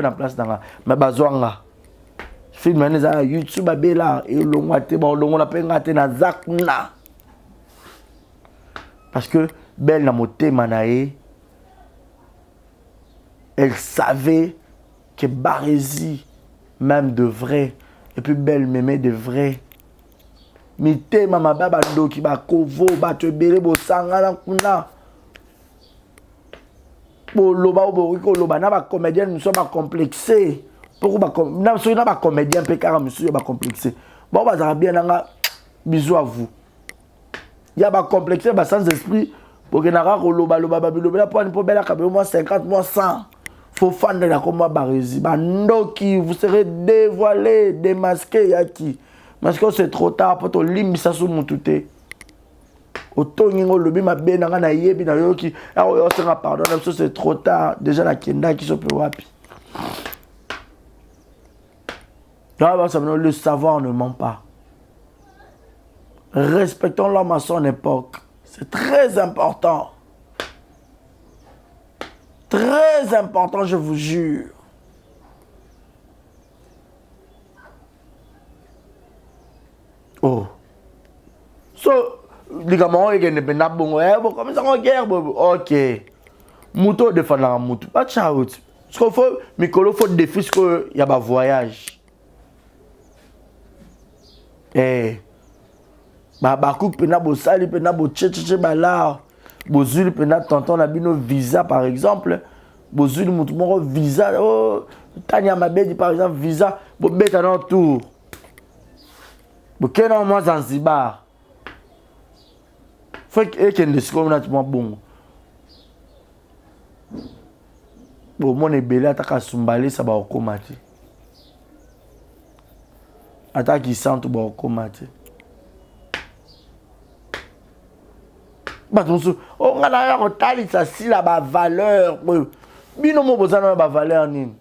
des place dans mais bazwanga. Film na YouTube bela et longwate ba longo penga te na zakna. Parce que belle na motema nae elle savait que Barési même de vrai et puis belle m'aimait de vrai. Mité mama baba ndoki ba kovo ba te bele bo sangala kuna. Bo loba bo ko loba na ba comédien nous sommes complexés. Pourquoi na so na ba comédien pe car monsieur ba complexé. Bon ba ça bien nga bisous à vous. Ya ba complexé ba sans esprit pour que na ra ko loba ba loba pour bela ka moins 50 moins 100. Faut fan de la comme Barési. Ba ndoki vous serez dévoilé, démasqué yaki. Parce que c'est trop tard pour te limiter ça sur mon touté. Autant ngo lobi ma benanga na yebi na yoki. Ah on se pardon, c'est trop tard. Déjà la kenda qui se peut wapi. Le savoir ne ment pas. Respectons l'homme à son époque. C'est très important. Très important, je vous jure. Oh. So, les gars, moi, je ne peux pas comme ça, on guerre. Ok. Mouto défend la mouto. Pas de chaout. Ce qu'il faut, Mikolo, il faut défier ce qu'il y a un voyage. Eh. Bakou, pena bo sali, pena bo tchétché bala. Bozuli, pena tonton, na bino visa, par exemple. Bozuli, moutou, visa. Oh, Tanya Mabedi, par exemple, visa. Bo bête en tour. Bokena moi Zanzibar. Faut que ken de siko na tuma bon. Bo mon ebele ataka sumbale ça ba okomati. Ataki santo ba okomati. Ba tonso o ngana ya ko tali ça si la ba valeur. Bino mo bozana ba valeur nini.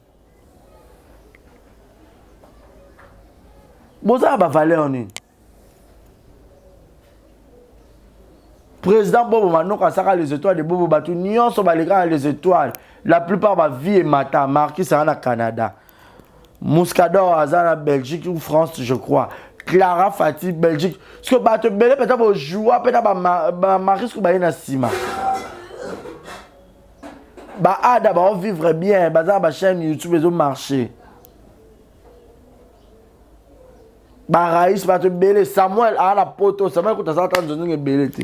Boza ba valeur ni. Président Bobo Manoka saka les étoiles de Bobo Batou nyonso ba les étoiles. La plupart ba vie et mata marqué sera na Canada. Mouscador Azana Belgique ou France je crois. Clara Fati Belgique. Ce que ba te belé peut-être ba jouer peut-être ba marisque ba na sima. Ba ada ba vivre bien, ba za ba chaîne YouTube les marché. Ba Raïs ba te belé Samuel a la poto Samuel ko ta sa tan zonzo belé te.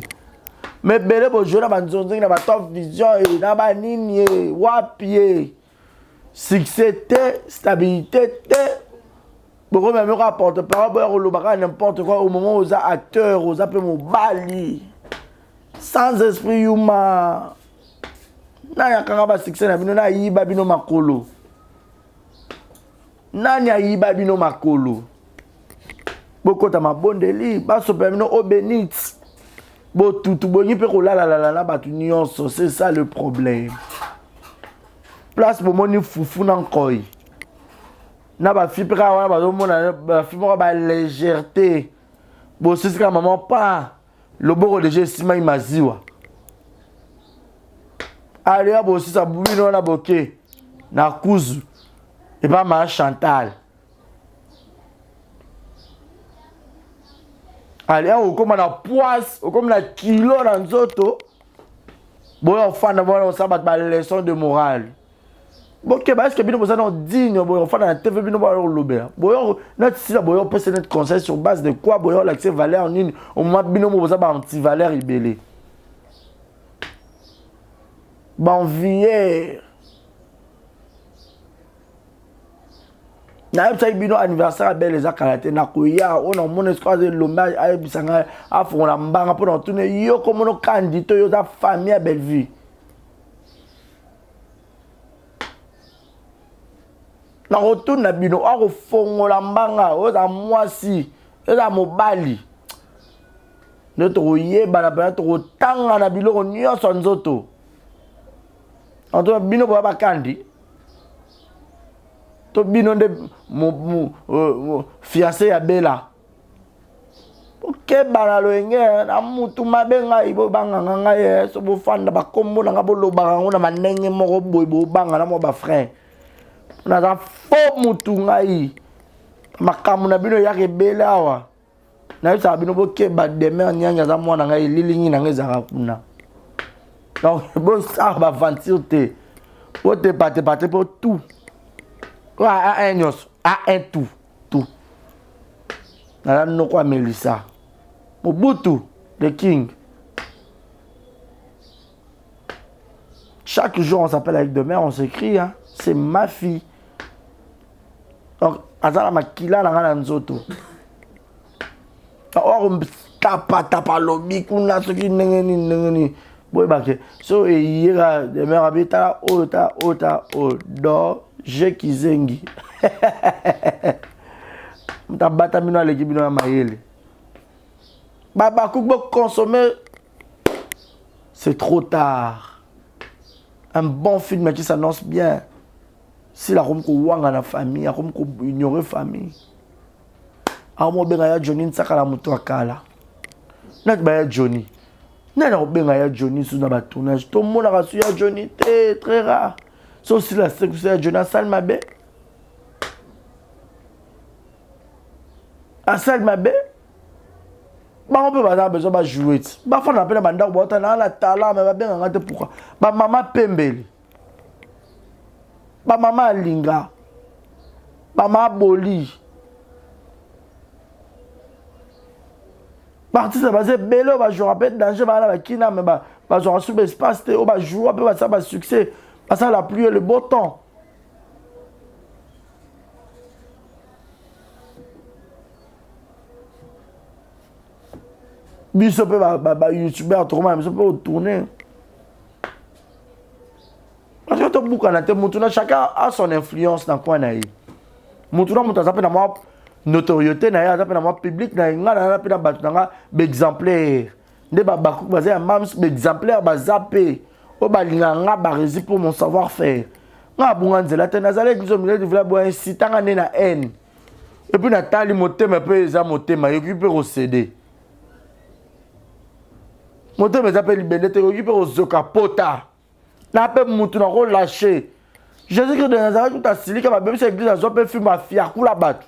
Mais belé bo jouer na ba zonzo na ba top vision et na ba nini wapi. Succès te, stabilité te. Beaucoup même rapporte par rapport au lobaka n'importe quoi au moment où aux acteurs, aux appels mobali. Sans esprit humain. Na ya kanga ba succès na bino na yiba bino makolo. Nani yiba bino makolo. Boko ta mabondeli, ba so pe bino obenit. Bo tout bonyi pe ko la ba tu nyonso, c'est ça le problème. Place pour moni foufou nan koy. Na ba fi pra wana ba zo mona ba fi mo ba légèreté. Bo c'est que maman pas le boko de sima imaziwa. Allez bo si ça bubi no na boké na kuzu. Et pas ma Chantal. Allez o comme na poisse, o comme na kilo na nzoto. Bo yo fa na bona ça ba leçon de morale. Bon, est-ce que bino non digne, bon, enfin dans la TV bino ba lobé. Bon, notre si la boyo peut notre conseil sur base de quoi boyo l'accès valeur en une au moins bino mo ba anti valeur ibelé. Bon vieux. Na yebisa bino anniversaire belle les akalate na koya on mon escroise l'hommage a bisanga a fon la mbanga pour dans tourner yo comme nos candidats yo da famille à belle vie. Na retourne na bino a refongola mbanga oza mwasi eza mobali notre yeba na bana to tanga na biloko nyonso nzoto anto bino ba kandi to bino nde fiancé ya bela okeba na loenge na mutu mabenga ibo banga nga ye so bo fanda ba kombo na bo loba ngo na manenge moko boy bo banga na mo ba frère na za fo mutu ngai makamu na bino ya rebele awa na bisa bino boke ba demain nyanya za mwana ngai lilingi na ngai za kuna donc bon ça va aventure te o te pate pour tout a un nyos a un tout na no kwa Melissa Mobutu the king. Chaque jour on s'appelle avec demain on s'écrit hein. C'est ma fille. Donc, azala makila na ngana nzoto. Or tapa lobi kuna soki nengeni. Boy baké. So e yira de merabita ota do je kizengi. Mtabata mino aleki bino na mayele. Baba kubo consommer c'est trop tard. Un bon film qui s'annonce bien. Si la room ko wanga na famille, la room ko ignorer famille. Amo benga ya Johnny nsaka la mutu akala. Nat ba ya Johnny. Nana benga ya Johnny sous na ba tournage. Tout le monde a reçu ya Johnny très rare. Sauf si la sécurité ya Johnny Salmabe. A Salmabe. Ba on peut pas besoin ba jouer. Ba fa na pena banda ko bota na la talent mais ba benga ngate pourquoi. Ba mama Pembele. Ba mama Linga. Ba mama Boli. Parti ça va se bello ba jouer peut danger ba la kina mais ba jouer sur espace te ba jouer peut ça ba succès. Ba ça la pluie et le beau temps. Biso peut ba YouTuber autrement mais ça peut tourner. Parce que tout boucan na te chacun a son influence dans quoi na yi. Mutuna muta ça peut na moi notoriété na ya ça peut na moi public na nga na peut na batu na exemplaire. Nde ba baku bazé mams exemplaire ba zappé. O ba linga nga ba rési pour mon savoir-faire. Nga bunga nzela te na zale biso milé de vla bo incitanga ne na haine. Et puis Nathalie motema pe eza motema yoki pe recéder. Motema eza pe libende te yoki pe ozoka pota. Na pe mutu na ko lâcher. Jésus-Christ de Nazareth tout a silika ba bébé église azo pe film afia kula batu.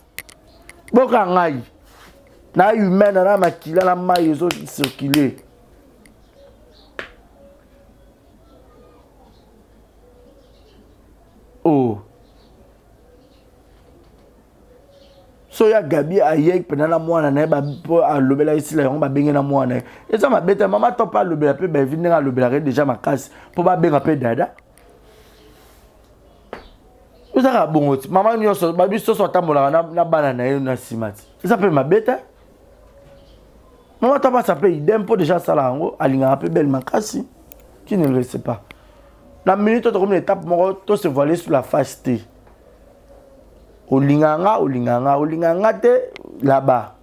Boka ngai. Na humain na makila na mai ezo circuler. Oh. So ya Gabi aye pendant mwana na ba po alobela ici la on ba benga na mwana. Eza mabeta mama to pa lobela pe ba vini na lobela déjà makasi po ba benga pe dada. Eza bon mama nyonso ba biso so tambola na bana na ye na simati. Eza pe mabeta. Mama to pa ça pe idem po déjà sala ngo alinga pe belle makasi. Qui ne le sait pas. La minute to comme étape moko to se voiler sur la face T. Olinganga te là-bas.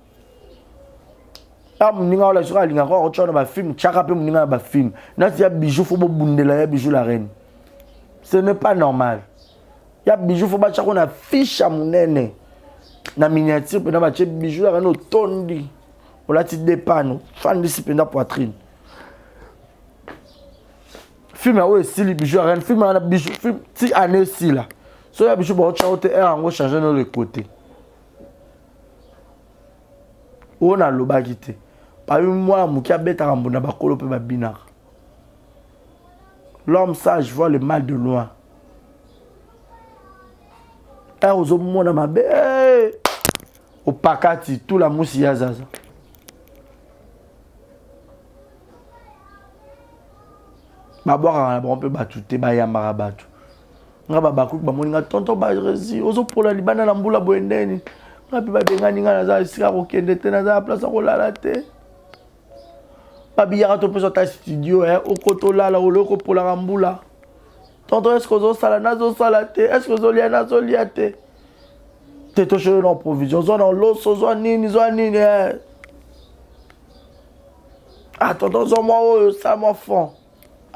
Ah muninga la sur alinga ko tshona ba film tshaka pe muninga ba film. Na si ya bijou faut bundela ya bijou la reine. Ce n'est pas normal. Ya bijou faut ba tshaka na fiche à munene. Na miniature pe na ba tshé bijou la reine otondi. Ola ti dépano, fan de sipenda poitrine. Film a aussi les bijoux la reine, film a bijou film ti année aussi là. So ya bijou ba tshaka te en go changer dans le côté. On a lobaki te. Parmi moi, muki abeta rambona bakolo pe babinaka. L'homme sage voit le mal de loin. Et aux hommes mona mabe. Au pakati tout la mousse ya zaza. Babora na bon pe batute ba yambara batu. Nga baku ba moninga tonton ba rezi ozo pola libana na mbula boendeni. Nga pe ba bengani nga na za sika ko kende te na za place ko lala te. Babi yaka to peso ta studio o koto lala o loko pola rambula. Tonton est-ce que ozo sala nazo sala te? Est-ce que ozo lia nazo lia te? Te to chez en provision zo na loso zo nini Ah tonton zo moi ça moi fond.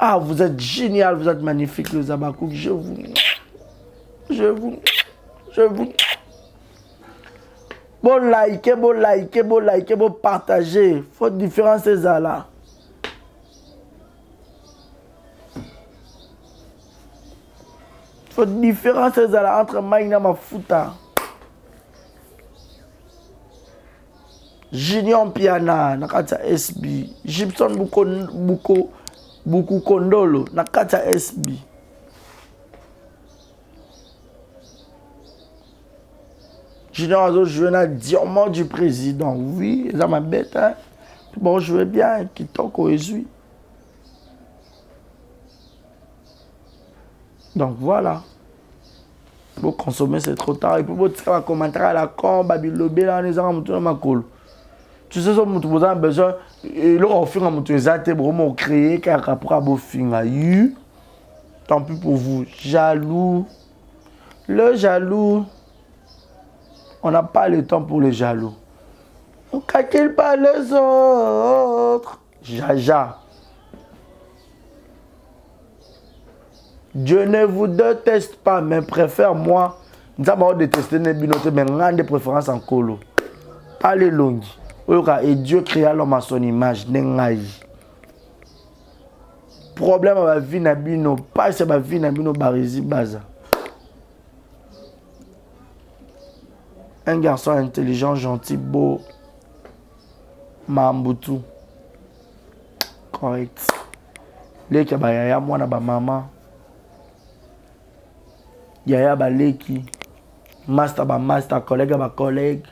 Ah, vous êtes génial, vous êtes magnifique, les Abakouk. Je vous. Bon likez, bon partagez. Faut différence c'est ça là. Faut différence c'est ça là entre Maïna Mafuta. Junior Piana, Nakata SB, Gibson Buku Kondolo, Nakata SB. Junior Azo joué na diamant du président. Oui, ça m'a bête. Hein? Bon, je veux bien, qui toque au Ezui. Donc voilà. Pour consommer, c'est trop tard. Et puis, vous avez commenter à la con, Babilobé, là, les gens, tout le monde. Tu sais, ça, vous avez besoin. Et là, on fait un peu de vraiment créé, car après, vous finissez. Tant pis pour vous. Jaloux. Le jaloux. On n'a pas le temps pour les jaloux. On ne calcule pas les autres. Jaja. Dieu ne vous déteste pas, mais préfère moi. Nous avons détesté les binotés, mais on a des préférences en colo. Pas les longues. Et Dieu créa l'homme à son image. Problème à la vie n'abino. Pas c'est ma vie n'abino barizi baza. Un garçon intelligent, gentil, beau. Mambutu. Correct. Leki ba yaya mwana ba mama. Yaya ba leki. Master ba master, collègue ba collègue.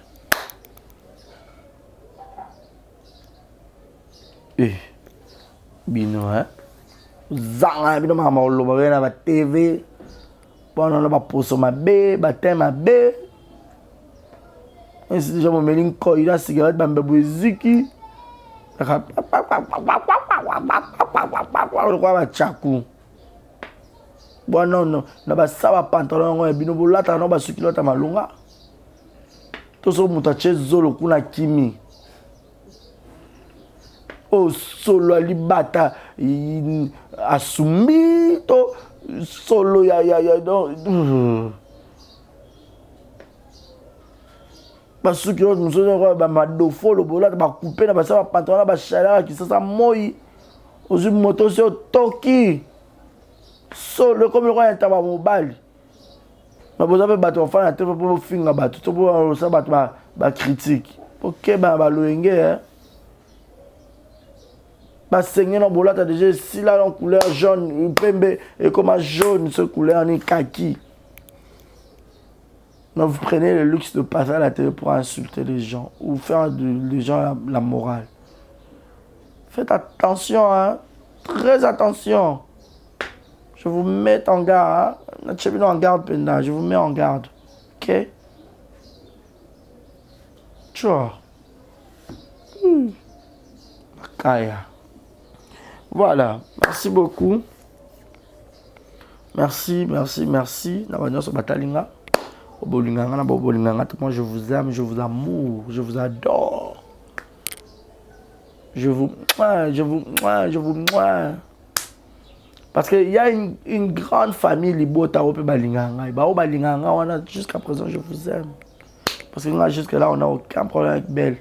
Bino hein. Zanga bino mama oloba na ba TV. Bona na ba poso mabe, ba thème mabe. Et si déjà mon méling il a cigarette bambe boueziki. Bon non non, na ba saba pantalon ngo bino bolata no ba sukilota malunga. To so mutache zolo kuna kimi. Oh solo libata asumi to solo ya donc Parce que nous sommes en dofo, le bolat, coupé, na basa pantalon, na chaleur qui ça moi. Aux une moto sur Toki. Solo comme le roi est à mobile. Mais vous avez battu enfant à tête pour finir battu, tout pour ça battu ba critique. OK ba loenge hein. Ba saigner dans bolat t'as déjà si là en couleur jaune, pembe et comme jaune ce couleur en kaki. Donc vous prenez le luxe de passer à la télé pour insulter les gens ou faire les gens la morale. Faites attention, hein. Très attention. Je vous mets en garde. Hein. Je vous mets en garde. Ok? Tchao. Kaya. Voilà. Merci beaucoup. Merci. Moi, je vous aime, je vous amour, je vous adore. Je vous. Parce qu'il y a une grande famille Libota au Balinganga. Jusqu'à présent, je vous aime. Parce que jusque-là, on n'a aucun problème avec Belle.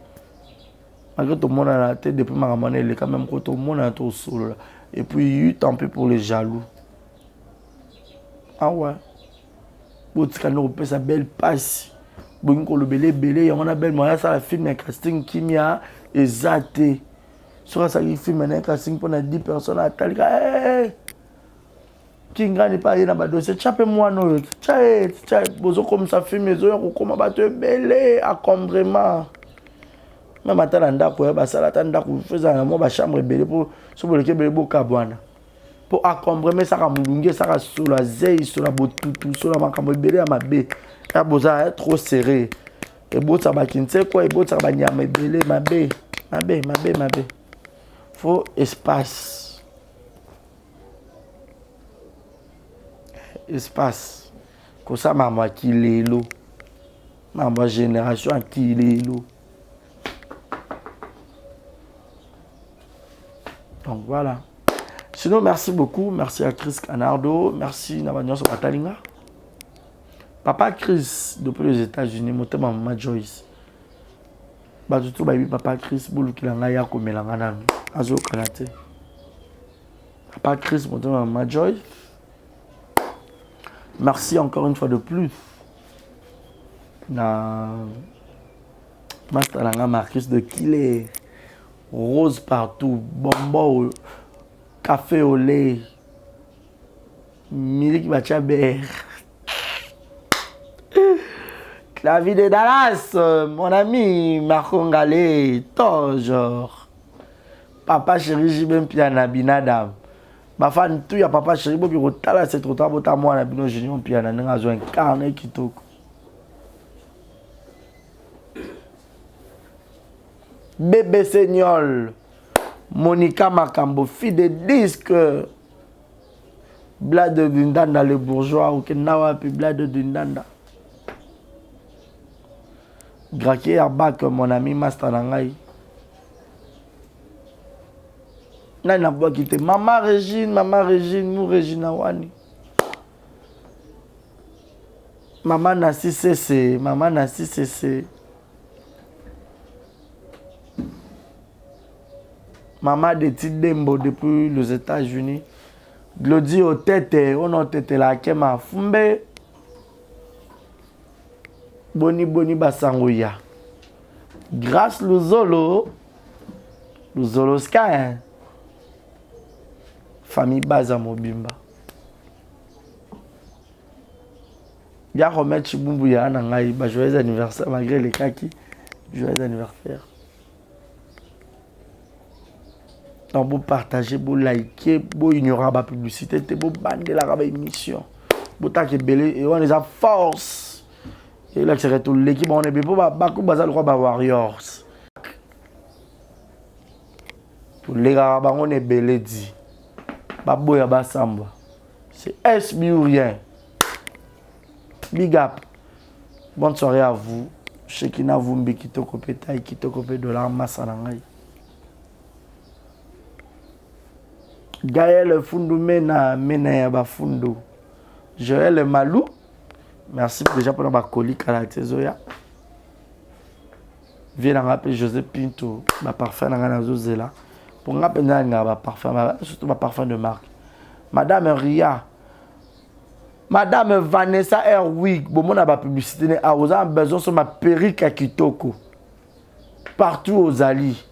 Malgré tout le monde a la tête depuis ma maman, elle est quand même tout le monde est au sol. Et puis, tant pis pour les jaloux. Ah ouais. Sa belle passe. Bon, le belé, il y a une belle moyen, ça la film, un casting qui m'a exaté. Sur ça, il filme un casting pour 10 personnes à Talga. Qui n'est pas allé dans le dossier. Tchapez-moi, non. Tchapez, bozo comme ça filme, les autres, comme battre belé, accombrement. Même à Talanda, pour ça, la tanda, pour faire un chambre belé pour se bloquer belé pour Kabouana. Pour accompagner ça comme lungue ça sur la zeille sur la botutu sur la makambo belé à ma bé ya boza trop serré et bo ça ba kinse quoi et bo ça ba nyama belé ma bé faut espace comme ça maman qui lelo maman génération qui lelo donc voilà. Sinon, merci beaucoup. Merci à Chris Canardo. Merci Nabagnon Sopatalinga. Papa Chris, depuis les États-Unis, mon thème Maman Joyce. Tout Papa Chris, Boulou Kilanga Yako Melangana. Azo Kanate. Papa Chris, mon thème Maman Joyce. Merci encore une fois de plus. Mastalanga Marcus de Kile. Rose partout. Bombo. Café au lait, Milik Bachaber, la vie de Dallas, mon ami Marco Ngale, toujours. Papa chéri, j'ai même piano binadam. Ma fan, tout y a papa chéri, bon, puis au c'est trop tard, pour moi, on a génie, on piano, on a besoin d'un carnet qui toque. Bébé Seigneur. Monica Makambo, fille de disque. Blade de Dindanda, le bourgeois, ou Kenawa, puis Blade de Dindanda. Graké Arbak, mon ami Mastanangai. N'a pas quitté. Maman Régine, nous Régine Awani. Maman Nassi CC. Maman de Tidembo depuis les États-Unis. Glody au tête, on a tête la kema fumbe. Boni basangoya. Grâce Luzolo Sky. Famille Baza Mobimba. Ya remettre Chibumbu ya nangai, joyeux anniversaire malgré les kaki. Joyeux anniversaire. Donc, vous partagez, vous likez, vous ignorez la publicité, vous bandez la émission. Vous taquez belé et on les a force. Et là, c'est tout l'équipe, on est bien pour beaucoup de Warriors. Pour les gars, on est belé dit. Baboya Basamba. C'est SB ou rien. Big up. Bonne soirée à vous. Chekina Vumbi qui te copie taille, qui te copie de la masse à l'angaï. Gaël Fundu Mena Bafundu. Joël Malou. Merci déjà pour la colis à la Tézoya. vie na ngape José Pinto ba parfum na ngana zozela pour ngape na ngaba parfum surtout ba parfum de marque Madame Ria Madame Vanessa Erwig bon mon ba publicité ne a oza besoin sur ma perruque à kitoko partout aux ali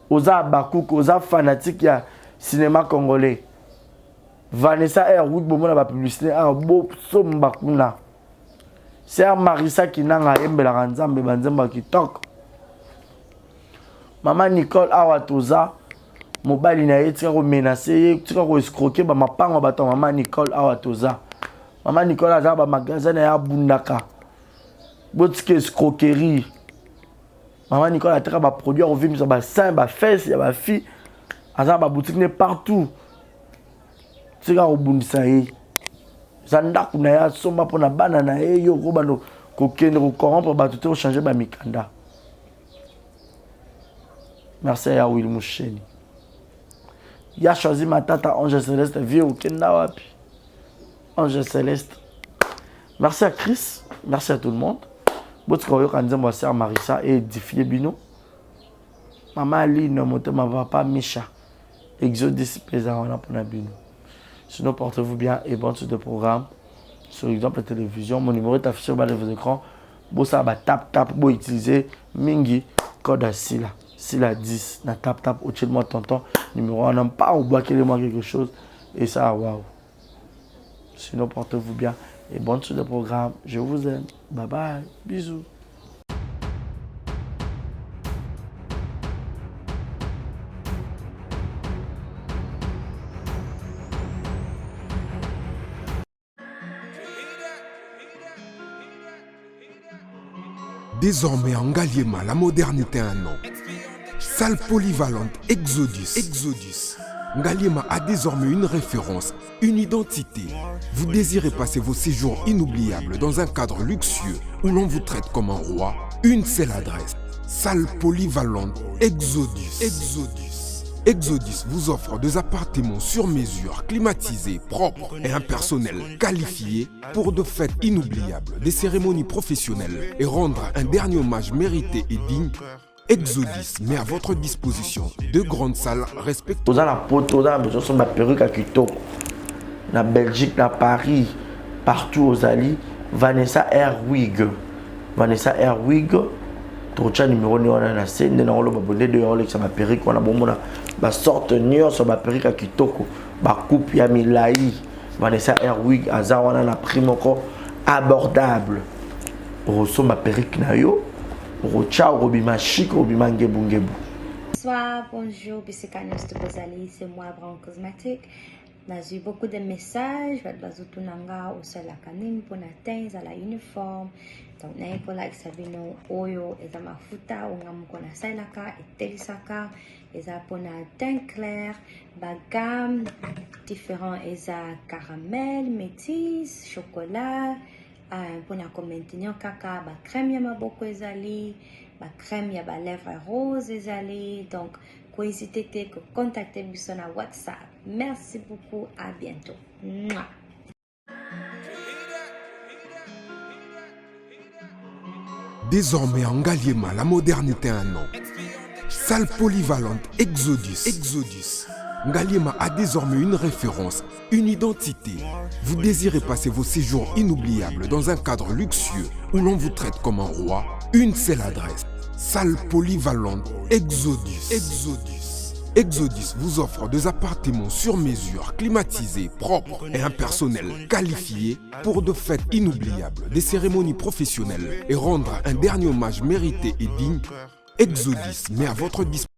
oza bakouk oza fanatique ya cinéma congolais Vanessa Erwig bon mon ba publicité a bo somba kuna c'est Marissa qui n'a rien de la ranzambe banzamba qui toque. Maman Nicole Awatoza, mobile na yé tika ko menacer, tika ko escroquer ba mapango bato maman Nicole Awatoza. Maman Nicole aza ba magasin na ya bundaka. Botike escroquerie. Maman Nicole a tika ba produit au vim sur ba sein, ba fesse, ya ba fille. Aza ba boutique ne partout. Tika ko bundisa yé. Zanda kuna ya soma pona bana na yo ko bano ko kende ko corrompre ba tout changer ba mikanda. Merci à Will Moucheni. Il a choisi ma tata Ange Céleste vieux au Kenda wapi. Ange Céleste. Merci à Chris, merci à tout le monde. Votre koyo kanza moi sœur Marissa et édifié bino. Maman Aline moto ma papa Misha. Exodus pesa on a pona bino. Sinon, portez-vous bien et bonne suite de programme sur exemple télévision. Mon numéro est affiché au bas de vos écrans. Bossa ba tap bo utiliser mingi code à Sila 10 na tap au-dessus de moi tonton numéro on n'a pas ou bloquer moi quelque chose et ça waouh. Sinon, portez-vous bien et bonne suite de programme. Je vous aime. Bye bye. Bisous. Désormais en Ngaliema, la modernité a un nom. Salle polyvalente Exodus. Ngaliema a désormais une référence, une identité. Vous désirez passer vos séjours inoubliables dans un cadre luxueux où l'on vous traite comme un roi? Une seule adresse. Salle polyvalente Exodus. Exodus vous offre des appartements sur mesure, climatisés, propres et un personnel qualifié pour de fêtes inoubliables, des cérémonies professionnelles et rendre un dernier hommage mérité et digne. Exodus met à votre disposition deux grandes salles respectueuses. Dans la poto, dans la perruque à Kitoko, na Belgique, na Paris, partout aux alliés, Vanessa Erwig. Trocha numéro ni wana na sende na olo babonde de olo ça ma perruque wana bomona ba sorte nyo sur ma perruque à kitoko ba coupe ya milai Vanessa Erwig aza wana na prix moko abordable roso ma perruque na yo rocha robima chic robima ngebu. Bonsoir, bonjour, Bissekanos de Bozali, c'est moi Brown Cosmétique. J'ai eu beaucoup de messages, Bazutunanga au sol la canine pour atteindre à la uniforme. Donc, n'a pas like sabino oyo et ma futa ou ngam kona sailaka et telisaka et ça pour teint clair, bagam différents et ça caramel, métis, chocolat, pour na maintenir kaka, ba crème yama beaucoup ezali, ba crème yaba lèvres rose ezali. Donc, n'hésitez pas à contacter sur WhatsApp. Merci beaucoup, à bientôt. Mouah. Désormais en Ngaliema, la modernité a un nom. Salle polyvalente Exodus. Ngaliema a désormais une référence, une identité. Vous désirez passer vos séjours inoubliables dans un cadre luxueux où l'on vous traite comme un roi? Une seule adresse. Salle polyvalente Exodus. Exodus vous offre des appartements sur mesure, climatisés, propres et un personnel qualifié pour de fêtes inoubliables, des cérémonies professionnelles et rendre un dernier hommage mérité et digne. Exodus met à votre disposition